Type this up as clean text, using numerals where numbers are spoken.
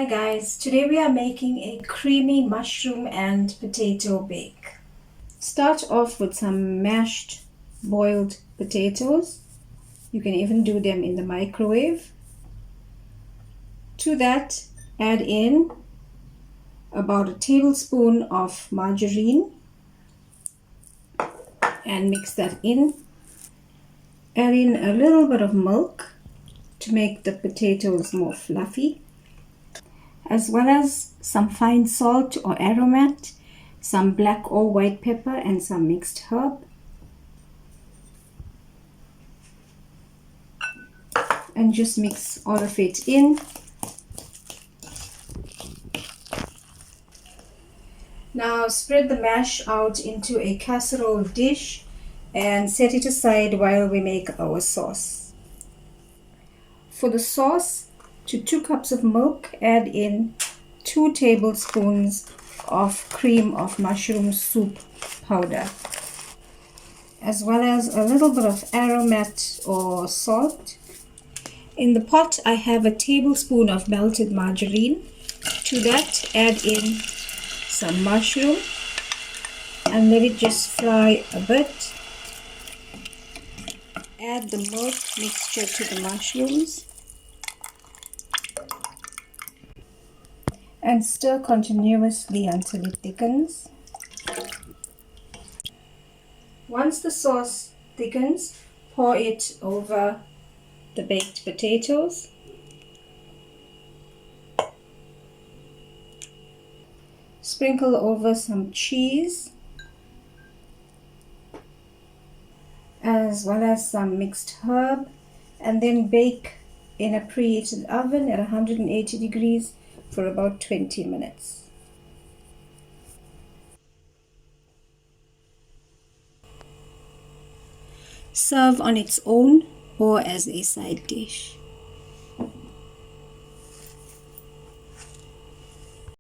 Hi guys, today we are making a creamy mushroom and potato bake. Start off with some mashed boiled potatoes. You can even do them in the microwave. To that, add in about a tablespoon of margarine and mix that in. Add in a little bit of milk to make the potatoes more fluffy, as well as some fine salt or aromat, some black or white pepper, and some mixed herb. And just mix all of it in. Now spread the mash out into a casserole dish and set it aside while we make our sauce. For the sauce, to 2 cups of milk, add in 2 tablespoons of cream of mushroom soup powder, as well as a little bit of aromat or salt. In the pot, I have a tablespoon of melted margarine. To that, add in some mushroom and let it just fry a bit. Add the milk mixture to the mushrooms and stir continuously until it thickens. Once the sauce thickens, pour it over the baked potatoes. Sprinkle over some cheese, as well as some mixed herb, and then bake in a preheated oven at 180 degrees for about 20 minutes. Serve on its own or as a side dish.